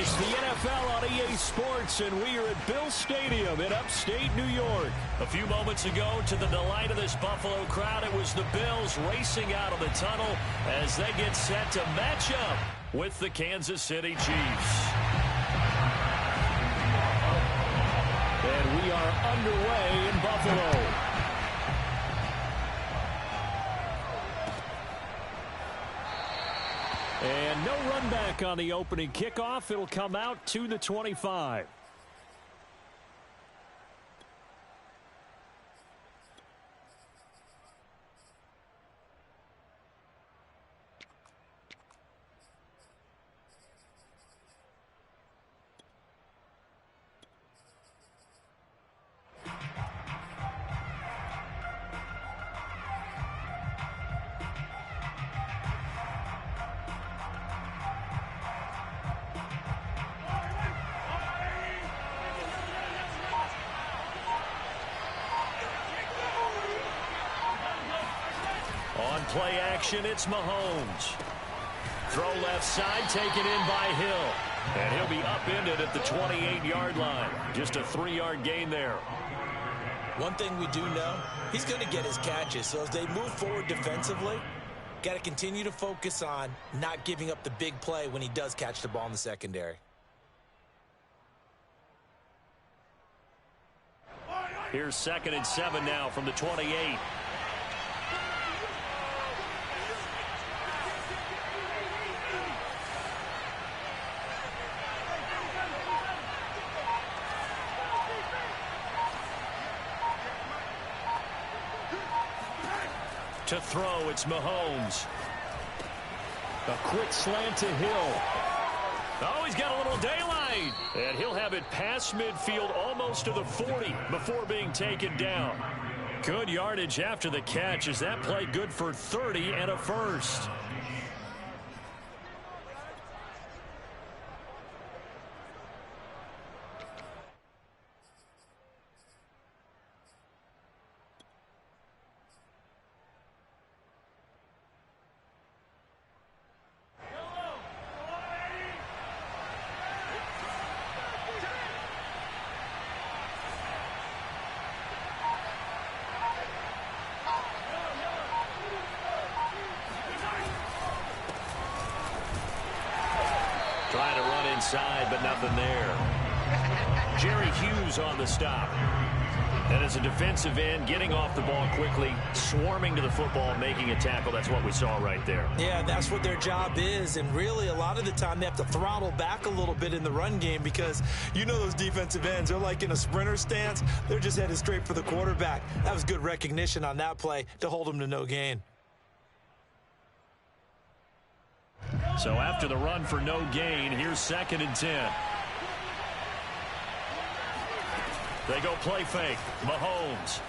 It's the NFL on EA Sports, and we are at Bill Stadium in upstate New York. A few moments ago, to the delight of this Buffalo crowd, it was the Bills racing out of the tunnel as they get set to match up with the Kansas City Chiefs. And we are underway in Buffalo. And no run back on the opening kickoff. It'll come out to the 25. On play action, it's Mahomes. Throw left side, taken in by Hill. And he'll be upended at the 28-yard line. Just a 3-yard gain there. One thing we do know, he's going to get his catches. So as they move forward defensively, got to continue to focus on not giving up the big play when he does catch the ball in the secondary. Here's 2nd and 7 now from the 28. To throw, it's Mahomes. A quick slant to Hill. Oh, he's got a little daylight. And he'll have it past midfield almost to the 40 before being taken down. Good yardage after the catch. Is that play good for 30 and a first? Trying to run inside, but nothing there. Jerry Hughes on the stop. And as a defensive end, getting off the ball quickly, swarming to the football, making a tackle. That's what we saw right there. Yeah, that's what their job is. And really, a lot of the time, they have to throttle back a little bit in the run game because you know those defensive ends, they're like in a sprinter stance. They're just headed straight for the quarterback. That was good recognition on that play to hold them to no gain. So after the run for no gain, here's 2nd and 10. They go play fake. Mahomes.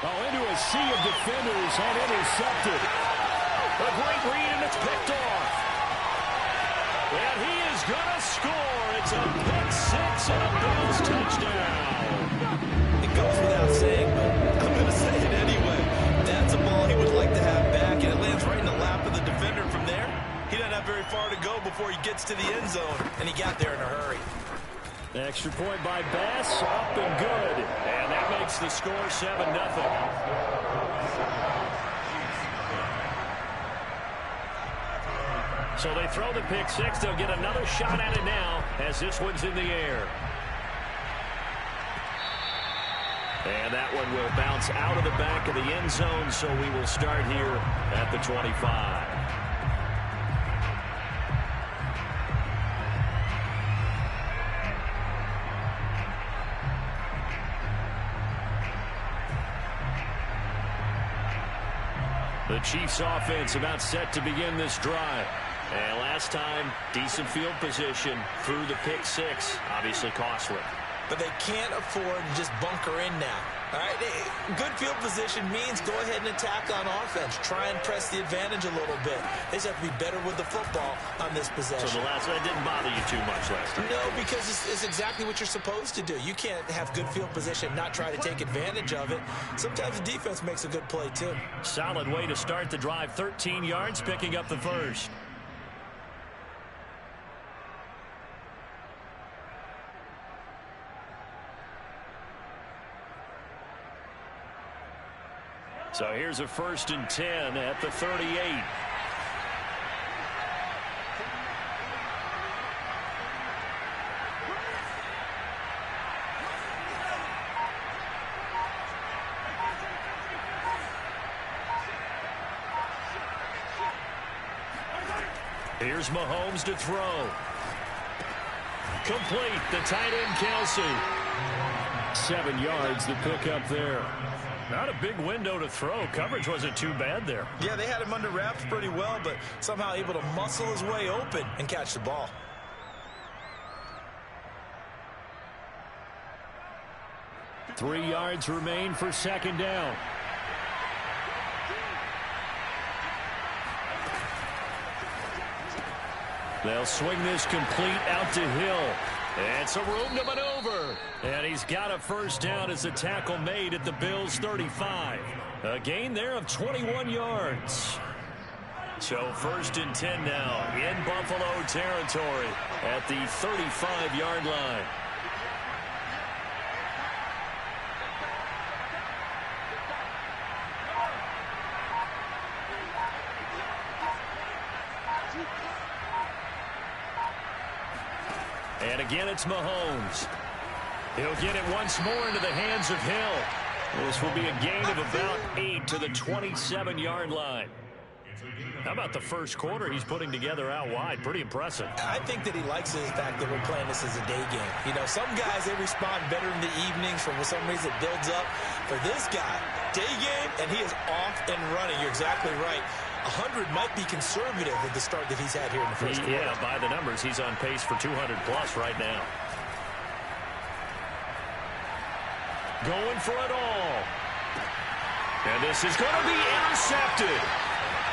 Oh, into a sea of defenders and intercepted. A great read, and it's picked off. And he is going to score. It's a pick six and a Bills touchdown. It goes without saying, but I'm going to say it anyway. That's a ball he would like to have back, and it lands right in the lap of the defender from there. He doesn't have very far to go before he gets to the end zone, and he got there in a hurry. Extra point by Bass, up and good. And that makes the score 7-0. So they throw the pick six. They'll get another shot at it now as this one's in the air. And that one will bounce out of the back of the end zone, so we will start here at the 25. The Chiefs offense about set to begin this drive. And last time, decent field position through the pick six. Obviously costly. But they can't afford to just bunker in now. All right, good field position means go ahead and attack on offense. Try and press the advantage a little bit. They just have to be better with the football on this possession. So that didn't bother you too much last time? No, because it's exactly what you're supposed to do. You can't have good field position, not try to take advantage of it. Sometimes the defense makes a good play, too. Solid way to start the drive. 13 yards, picking up the first. So here's a 1st and 10 at the 38. Here's Mahomes to throw. Complete. The tight end, Kelce. 7 yards, the pickup there. Not a big window to throw. Coverage wasn't too bad there. Yeah, they had him under wraps pretty well, but somehow able to muscle his way open and catch the ball. Three yards remain for 2nd down. They'll swing this complete out to Hill. And some room to maneuver. And he's got a 1st down as a tackle made at the Bills' 35. A gain there of 21 yards. So 1st and 10 now in Buffalo territory at the 35-yard line. And again, it's Mahomes. He'll get it once more into the hands of Hill. This will be a gain of about 8 to the 27-yard line. How about the first quarter he's putting together out wide? Pretty impressive. I think that he likes the fact that we're playing this as a day game. You know, some guys, they respond better in the evenings. For some reason, it builds up. For this guy, day game, and he is off and running. You're exactly right. 100 might be conservative with the start that he's had here in the first quarter. Yeah, by the numbers, he's on pace for 200-plus right now. Going for it all. And this is going to be intercepted.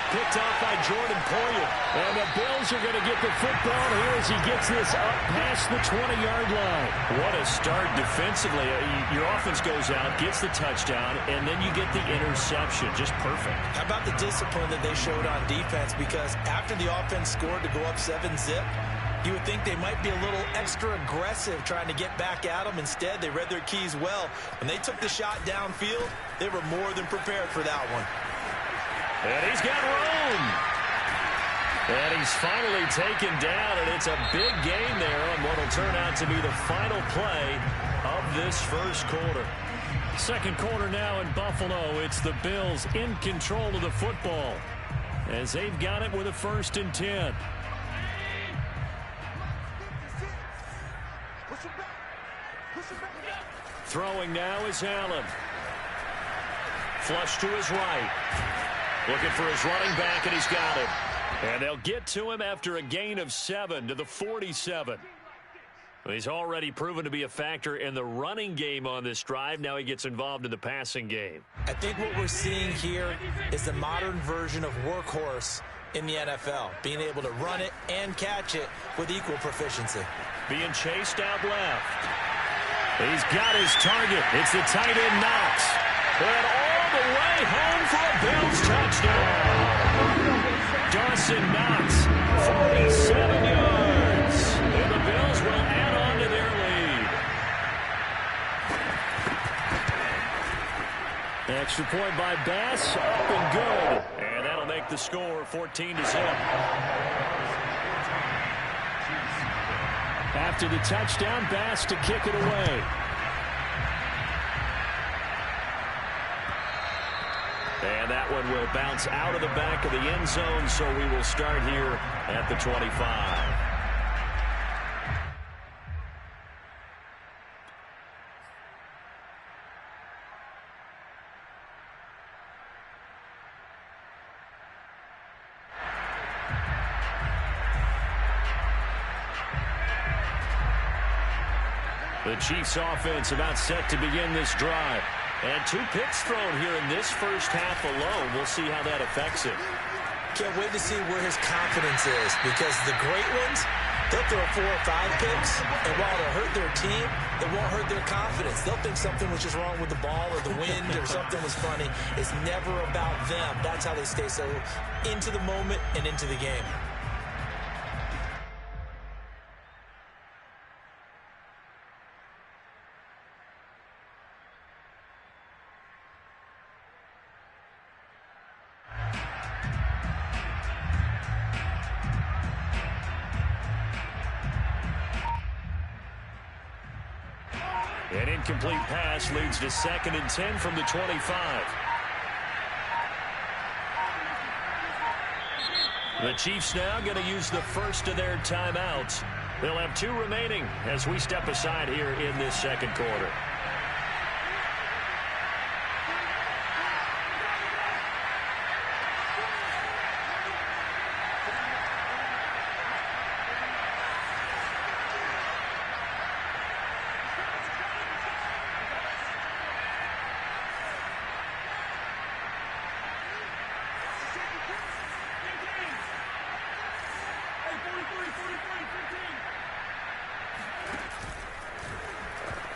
Picked off by Jordan Poyer. And the Bills are going to get the football here as he gets this up past the 20-yard line. What a start defensively. Your offense goes out, gets the touchdown, and then you get the interception. Just perfect. How about the discipline that they showed on defense? Because after the offense scored to go up 7-zip, you would think they might be a little extra aggressive trying to get back at them. Instead, they read their keys well. When they took the shot downfield, they were more than prepared for that one. And he's got room. And he's finally taken down, and it's a big gain there on what will turn out to be the final play of this first quarter. Second quarter now in Buffalo. It's the Bills in control of the football as they've got it with a 1st and 10. Throwing now is Allen. Flush to his right. Looking for his running back, and he's got it. And they'll get to him after a gain of 7 to the 47. He's already proven to be a factor in the running game on this drive. Now he gets involved in the passing game. I think what we're seeing here is the modern version of workhorse in the NFL, being able to run it and catch it with equal proficiency. Being chased out left. He's got his target. It's the tight end Knox. And all the way home for a Bills touchdown. Dawson Knox, 47 yards. And the Bills will add on to their lead. Extra point by Bass, up and good. And that'll make the score 14-0. After the touchdown, Bass to kick it away. And that one will bounce out of the back of the end zone, so we will start here at the 25. The Chiefs offense about set to begin this drive. And 2 picks thrown here in this first half alone. We'll see how that affects it. Can't wait to see where his confidence is, because the great ones, they'll throw 4 or 5 picks, and while it'll hurt their team, it won't hurt their confidence. They'll think something was just wrong with the ball or the wind or something was funny. It's never about them. That's how they stay so into the moment and into the game. An incomplete pass leads to 2nd and 10 from the 25. The Chiefs now going to use the first of their timeouts. They'll have 2 remaining as we step aside here in this second quarter.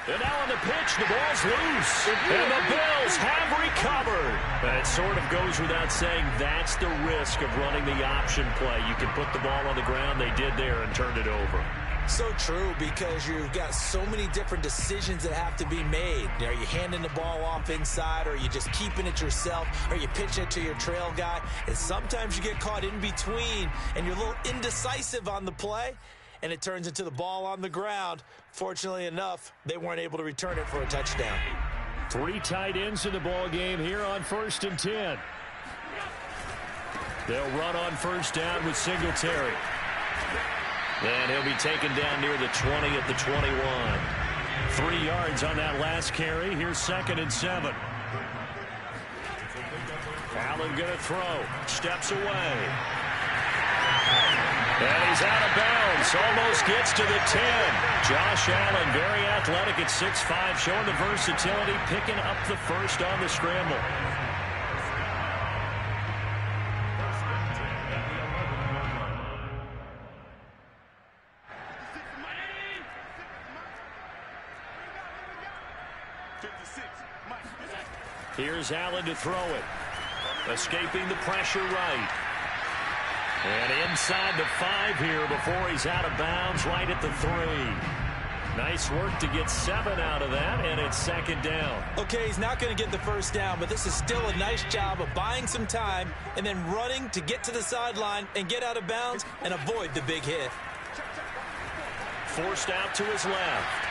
And now on the pitch, the ball's loose. And the Bills have recovered. It sort of goes without saying that's the risk of running the option play. You can put the ball on the ground. They did there and turned it over. So true, because you've got so many different decisions that have to be made. Are you handing the ball off inside, or are you just keeping it yourself? Are you pitching it to your trail guy? And sometimes you get caught in between, and you're a little indecisive on the play, and it turns into the ball on the ground. Fortunately enough, they weren't able to return it for a touchdown. 3 tight ends in the ball game here on 1st and 10. They'll run on first down with Singletary. And he'll be taken down near the 20 at the 21. 3 yards on that last carry. Here's 2nd and 7. Allen going to throw. Steps away. And he's out of bounds. Almost gets to the 10. Josh Allen, very athletic at 6'5", showing the versatility, picking up the first on the scramble. Here's Allen to throw it. Escaping the pressure right. And inside the 5 here before he's out of bounds, right at the 3. Nice work to get 7 out of that, and it's 2nd down. Okay, he's not going to get the first down, but this is still a nice job of buying some time and then running to get to the sideline and get out of bounds and avoid the big hit. Forced out to his left.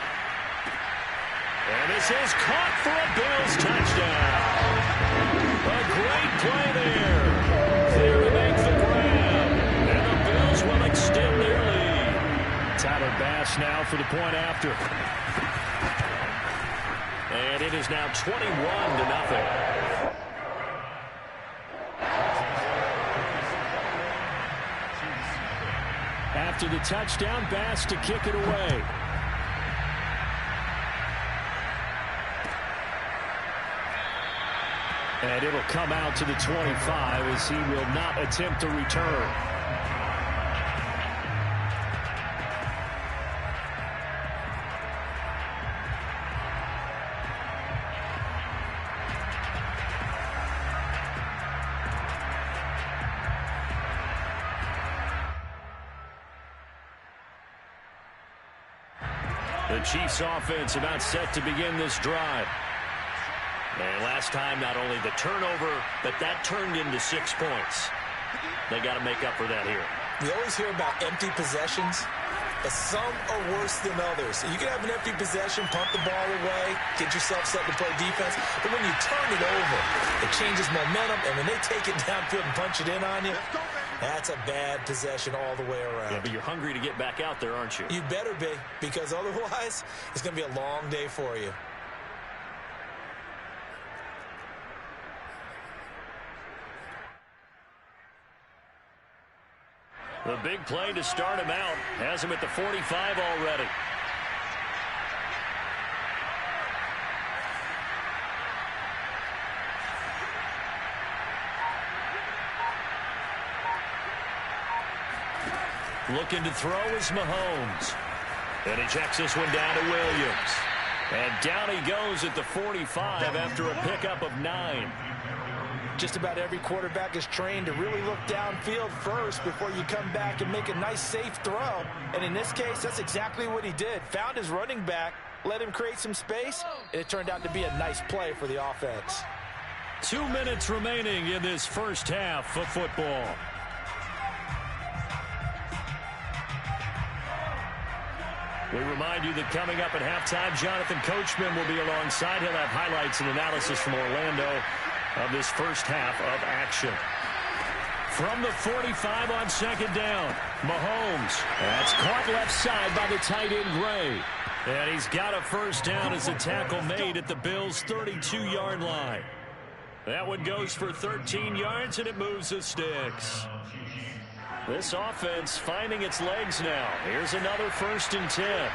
And this is caught for a Bills touchdown. A great play there. There to make the grab. And the Bills will extend their lead. Tyler Bass now for the point after. And it is now 21-0. After the touchdown, Bass to kick it away. And it'll come out to the 25 as he will not attempt to return. The Chiefs offense about set to begin this drive. And last time, not only the turnover, but that turned into 6 points. They got to make up for that here. We always hear about empty possessions, but some are worse than others. You can have an empty possession, pump the ball away, get yourself set to play defense, but when you turn it over, it changes momentum, and when they take it downfield and punch it in on you, that's a bad possession all the way around. Yeah, but you're hungry to get back out there, aren't you? You better be, because otherwise, it's going to be a long day for you. The big play to start him out has him at the 45 already. Looking to throw is Mahomes. And he checks this one down to Williams. And down he goes at the 45 after a pickup of 9. Just about every quarterback is trained to really look downfield first before you come back and make a nice, safe throw. And in this case, that's exactly what he did. Found his running back, let him create some space, and it turned out to be a nice play for the offense. 2 minutes remaining in this first half of football. We remind you that coming up at halftime, Jonathan Coachman will be alongside. He'll have highlights and analysis from Orlando of this first half of action. From the 45 on second down, Mahomes. That's caught left side by the tight end, Gray. And he's got a first down as the tackle made at the Bills' 32-yard line. That one goes for 13 yards, and it moves the sticks. This offense finding its legs now. Here's another 1st and 10.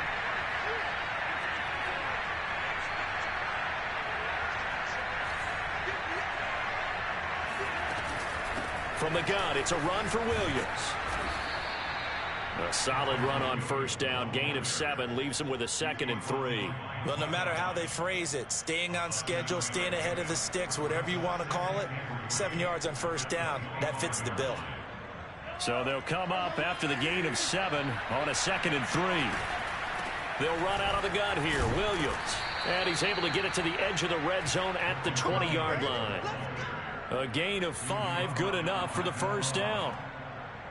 From the gun, it's a run for Williams. A solid run on first down. Gain of 7 leaves him with a 2nd and 3. Well, no matter how they phrase it, staying on schedule, staying ahead of the sticks, whatever you want to call it, 7 yards on first down, that fits the bill. So they'll come up after the gain of 7 on a 2nd and 3. They'll run out of the gun here. Williams. And he's able to get it to the edge of the red zone at the 20-yard line. A gain of 5, good enough for the first down.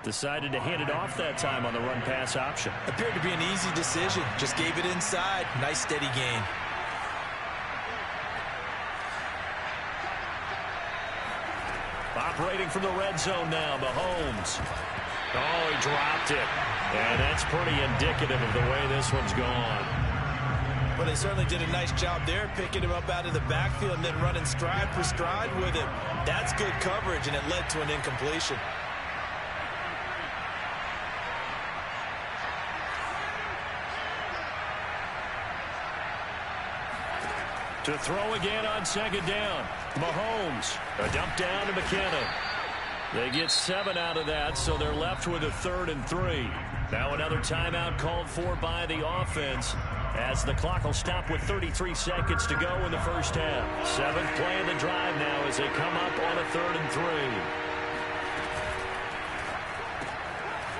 Decided to hand it off that time on the run-pass option. Appeared to be an easy decision. Just gave it inside. Nice steady gain. Operating from the red zone now, Mahomes. Oh, he dropped it. And that's pretty indicative of the way this one's gone. Well, they certainly did a nice job there, picking him up out of the backfield and then running stride for stride with him. That's good coverage, and it led to an incompletion. To throw again on second down. Mahomes. A dump down to McKinnon. They get 7 out of that, so they're left with a 3rd and 3. Now another timeout called for by the offense as the clock will stop with 33 seconds to go in the first half. 7th play of the drive now as they come up on a 3rd and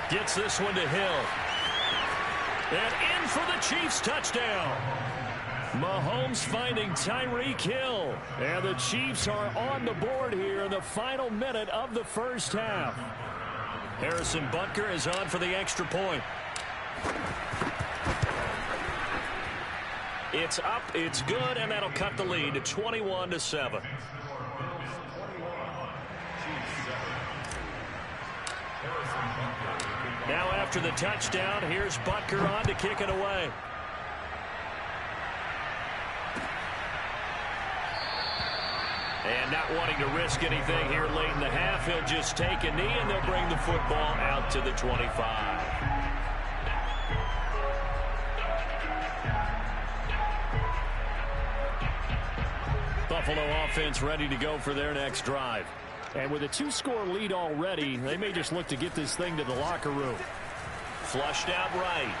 3. Gets this one to Hill. And in for the Chiefs touchdown. Mahomes finding Tyreek Hill. And the Chiefs are on the board here in the final minute of the first half. Harrison Butker is on for the extra point. It's up, it's good, and that'll cut the lead to 21-7. Now after the touchdown, here's Butker on to kick it away. And not wanting to risk anything here late in the half, he'll just take a knee, and they'll bring the football out to the 25. Buffalo offense ready to go for their next drive. And with a 2-score lead already, they may just look to get this thing to the locker room. Flushed out right.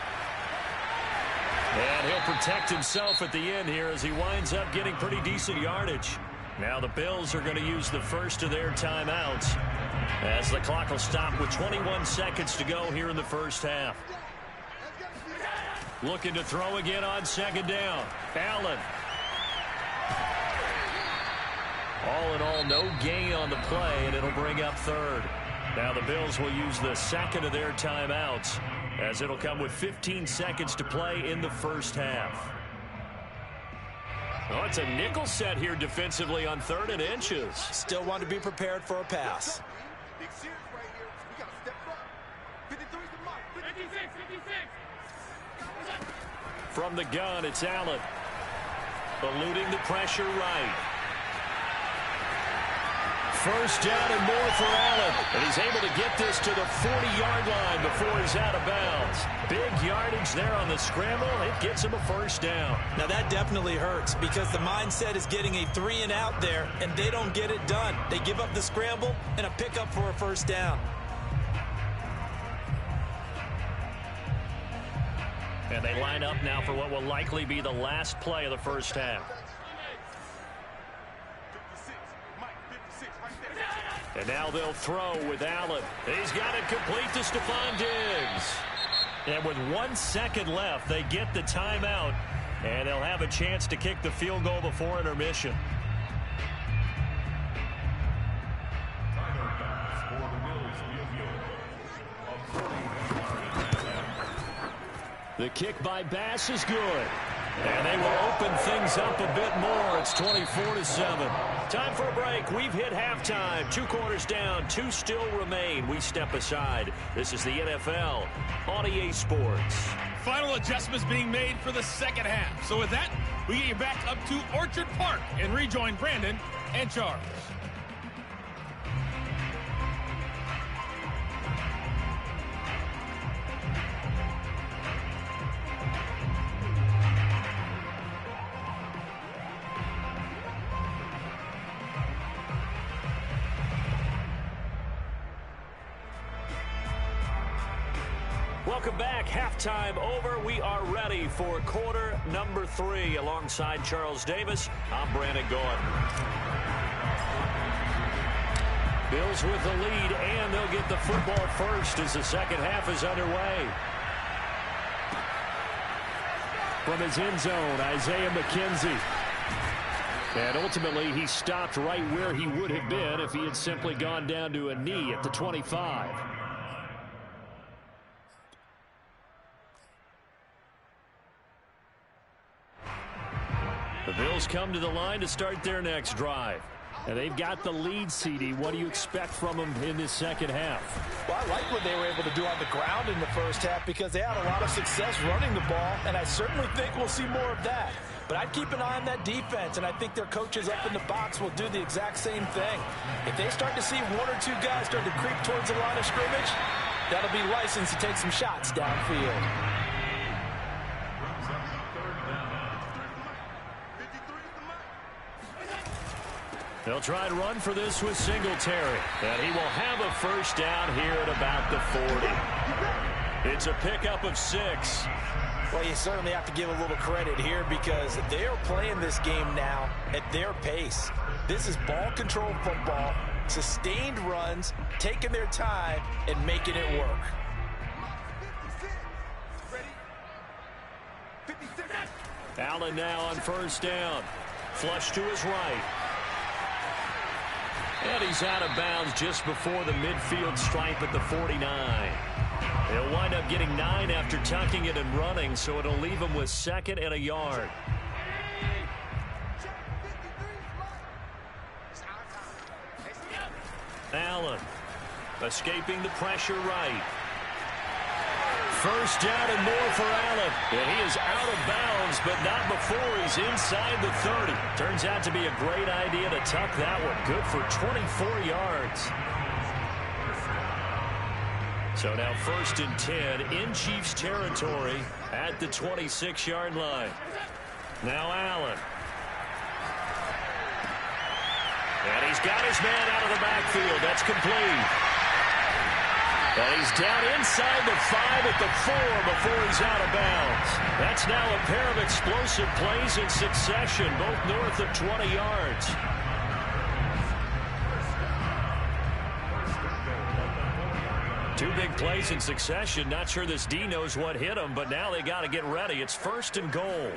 And he'll protect himself at the end here as he winds up getting pretty decent yardage. Now the Bills are going to use the first of their timeouts as the clock will stop with 21 seconds to go here in the first half. Looking to throw again on second down. Allen. All in all, no gain on the play, and it'll bring up 3rd. Now the Bills will use the second of their timeouts as it'll come with 15 seconds to play in the first half. Oh, it's a nickel set here defensively on 3rd and inches. Still want to be prepared for a pass. From the gun, it's Allen. Eluding the pressure right. First down and more for Allen. And he's able to get this to the 40-yard line before he's out of bounds. Big yardage there on the scramble. It gets him a first down. Now that definitely hurts because the mindset is getting a 3 and out there, and they don't get it done. They give up the scramble and a pickup for a first down. And they line up now for what will likely be the last play of the first half. And now they'll throw with Allen. He's got it complete to Stephon Diggs. And with 1 second left, they get the timeout. And they'll have a chance to kick the field goal before intermission. The kick by Bass is good. And they will open things up a bit more. It's 24-7. Time for a break. We've hit halftime. 2 quarters down. 2 still remain. We step aside. This is the NFL on EA Sports. Final adjustments being made for the second half. So with that, we get you back up to Orchard Park and rejoin Brandon and Charles. Welcome back. Halftime over. We are ready for quarter number 3. Alongside Charles Davis, I'm Brandon Gaudin. Bills with the lead, and they'll get the football first as the second half is underway. From his end zone, Isaiah McKenzie. And ultimately, he stopped right where he would have been if he had simply gone down to a knee at the 25. The Bills come to the line to start their next drive. And they've got the lead, CD. What do you expect from them in this second half? Well, I like what they were able to do on the ground in the first half because they had a lot of success running the ball, and I certainly think we'll see more of that. But I'd keep an eye on that defense, and I think their coaches up in the box will do the exact same thing. If they start to see 1 or 2 guys start to creep towards the line of scrimmage, that'll be licensed to take some shots downfield. They'll try and run for this with Singletary. And he will have a first down here at about the 40. It's a pickup of 6. Well, you certainly have to give a little credit here because they are playing this game now at their pace. This is ball control football, sustained runs, taking their time, and making it work. Allen now on first down. Flush to his right. And he's out of bounds just before the midfield stripe at the 49. He'll wind up getting 9 after tucking it and running, so it'll leave him with 2nd and a yard. Allen escaping the pressure right. First down and more for Allen. And he is out of bounds, but not before he's inside the 30. Turns out to be a great idea to tuck that one. Good for 24 yards. So now 1st and 10 in Chiefs territory at the 26-yard line. Now Allen. And he's got his man out of the backfield. That's complete. And he's down inside the 5 at the 4 before he's out of bounds. That's now a pair of explosive plays in succession, both north of 20 yards. Two big plays in succession. Not sure this D knows what hit him, but now they got to get ready. It's 1st and goal.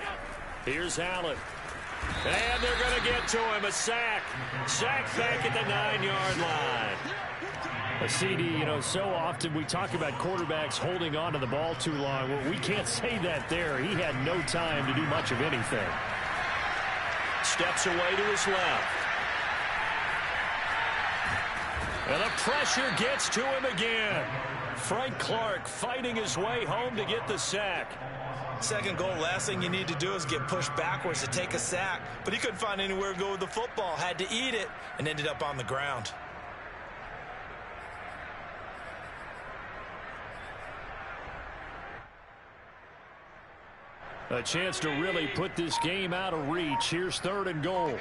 Here's Allen. And they're going to get to him. A sack. Sack back at the 9-yard line. A CD, you know, so often we talk about quarterbacks holding on to the ball too long. Well, we can't say that there. He had no time to do much of anything. Steps away to his left. And the pressure gets to him again. Frank Clark fighting his way home to get the sack. Second goal, last thing you need to do is get pushed backwards to take a sack. But he couldn't find anywhere to go with the football. Had to eat it and ended up on the ground. A chance to really put this game out of reach. Here's 3rd and goal.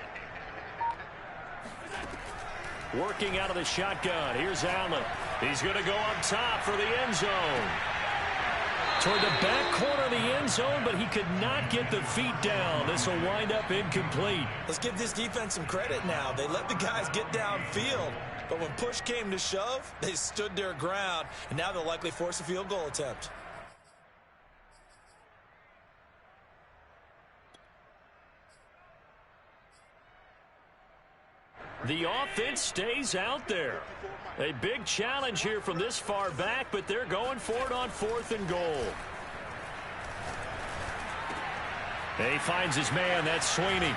Working out of the shotgun. Here's Allen. He's going to go up top for the end zone. Toward the back corner of the end zone, but he could not get the feet down. This will wind up incomplete. Let's give this defense some credit now. They let the guys get downfield, but when push came to shove, they stood their ground, and now they'll likely force a field goal attempt. The offense stays out there. A big challenge here from this far back, but they're going for it on 4th and goal. And he finds his man. That's Sweeney.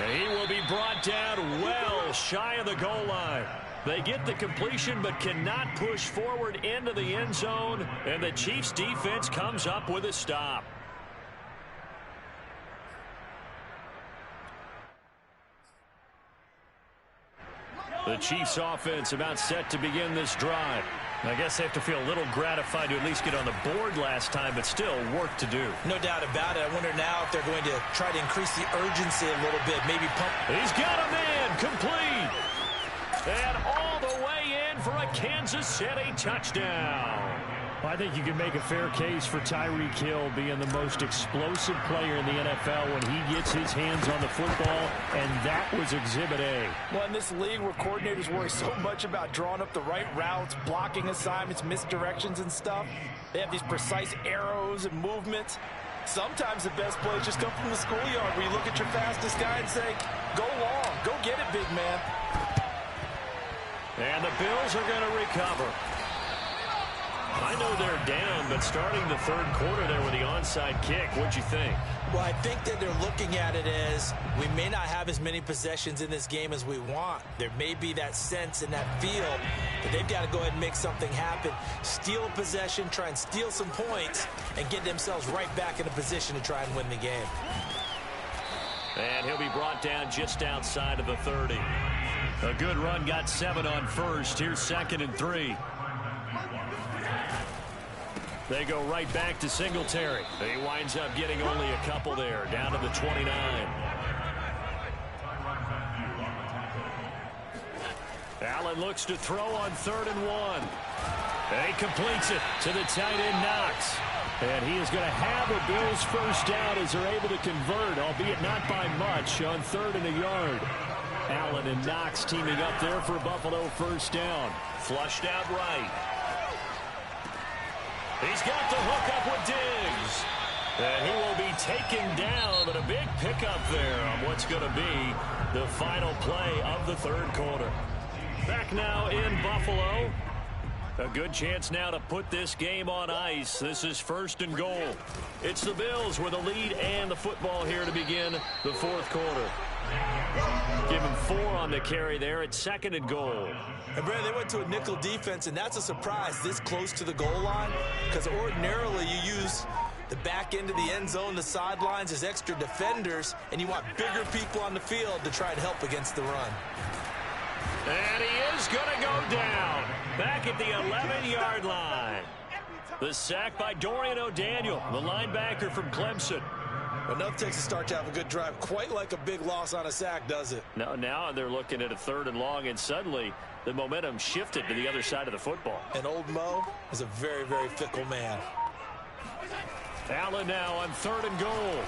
And he will be brought down well shy of the goal line. They get the completion but cannot push forward into the end zone. And the Chiefs defense comes up with a stop. The Chiefs offense about set to begin this drive. I guess they have to feel a little gratified to at least get on the board last time, but still work to do. No doubt about it. I wonder now if they're going to try to increase the urgency a little bit. Maybe pump. He's got a man complete. And all the way in for a Kansas City touchdown. I think you can make a fair case for Tyreek Hill being the most explosive player in the NFL when he gets his hands on the football, and that was Exhibit A. Well, in this league where coordinators worry so much about drawing up the right routes, blocking assignments, misdirections and stuff, they have these precise arrows and movements. Sometimes the best plays just come from the schoolyard where you look at your fastest guy and say, go long, go get it, big man. And the Bills are going to recover. I know they're down, but starting the third quarter there with the onside kick, what'd you think? Well, I think that they're looking at it as we may not have as many possessions in this game as we want. There may be that sense and that feel that they've got to go ahead and make something happen, steal a possession, try and steal some points, and get themselves right back in a position to try and win the game. And he'll be brought down just outside of the 30. A good run, got 7 on first. Here's 2nd and 3. They go right back to Singletary. He winds up getting only a couple there, down to the 29. Allen looks to throw on 3rd and 1. And he completes it to the tight end, Knox. And he is going to have a Bills first down as they're able to convert, albeit not by much, on 3rd and a yard. Allen and Knox teaming up there for a Buffalo first down. Flushed out right. He's got the hook up with Diggs. And he will be taken down, but a big pickup there on what's going to be the final play of the third quarter. Back now in Buffalo. A good chance now to put this game on ice. This is 1st and goal. It's the Bills with a lead and the football here to begin the fourth quarter. Give him 4 on the carry there at 2nd and goal. And Brad, they went to a nickel defense, and that's a surprise this close to the goal line, because ordinarily you use the back end of the end zone, the sidelines as extra defenders, and you want bigger people on the field to try and help against the run. And he is going to go down back at the 11-yard line. The sack by Dorian O'Daniel, the linebacker from Clemson. Enough takes a start to have a good drive. Quite like a big loss on a sack, does it? Now they're looking at a 3rd and long, and suddenly the momentum shifted to the other side of the football. And old Mo is a very, very fickle man. Allen now on 3rd and goal.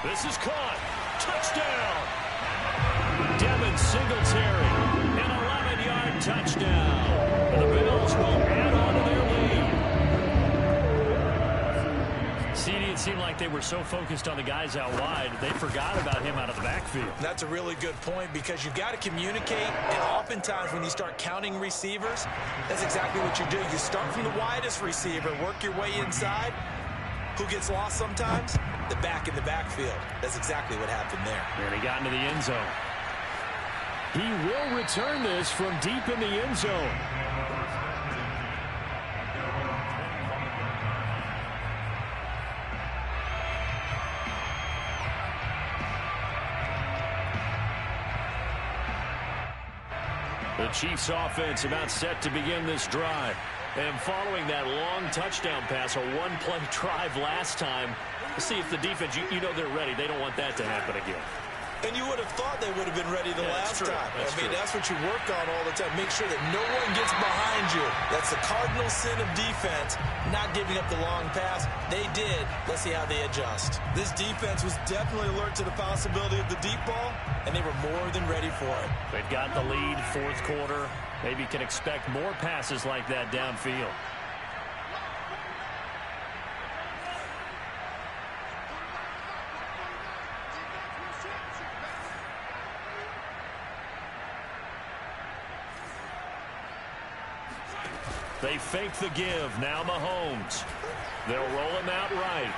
This is caught. Touchdown. Devin Singletary, an 11-yard touchdown. And the Bills will add on to their lead. CD, it seemed like they were so focused on the guys out wide, they forgot about him out of the backfield. That's a really good point, because you've got to communicate, and oftentimes when you start counting receivers, that's exactly what you do. You start from the widest receiver, work your way inside. Who gets lost sometimes? The back in the backfield. That's exactly what happened there. And he got into the end zone. He will return this from deep in the end zone. The Chiefs offense about set to begin this drive. And following that long touchdown pass, a one-play drive last time, let's see if the defense, you know they're ready. They don't want that to happen again. And you would have thought they would have been ready the last time. That's what you work on all the time. Make sure that no one gets behind you. That's the cardinal sin of defense, not giving up the long pass. They did. Let's see how they adjust. This defense was definitely alert to the possibility of the deep ball, and they were more than ready for it. They've got the lead, fourth quarter. Maybe can expect more passes like that downfield. They fake the give. Now Mahomes. They'll roll him out right.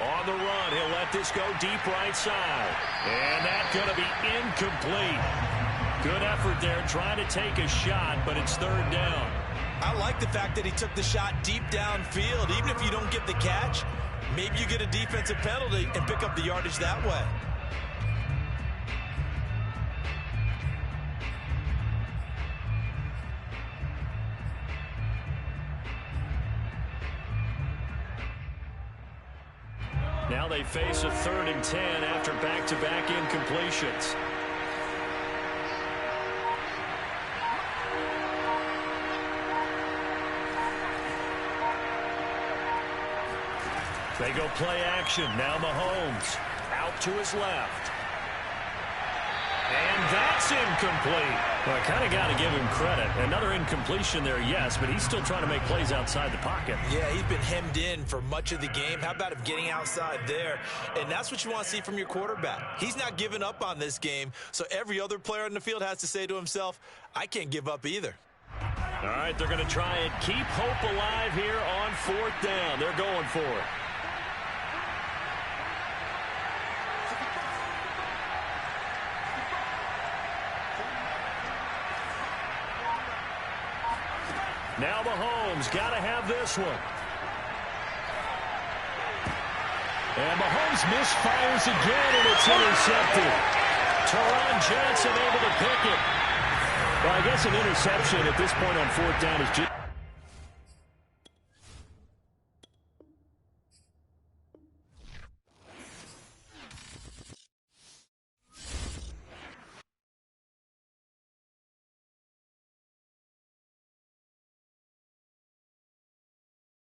On the run, he'll let this go deep right side. And that's going to be incomplete. Good effort there trying to take a shot, but it's third down. I like the fact that he took the shot deep downfield. Even if you don't get the catch, maybe you get a defensive penalty and pick up the yardage that way. Now they face a 3rd and 10 after back-to-back incompletions. They go play action. Now Mahomes out to his left. And that's incomplete. Well, I kind of got to give him credit. Another incompletion there, yes, but he's still trying to make plays outside the pocket. Yeah, he's been hemmed in for much of the game. How about him getting outside there? And that's what you want to see from your quarterback. He's not giving up on this game, so every other player on the field has to say to himself, I can't give up either. All right, they're going to try and keep hope alive here on 4th down. They're going for it. Now Mahomes got to have this one. And Mahomes misfires again, and it's intercepted. Taron Johnson able to pick it. Well, I guess an interception at this point on 4th down is just...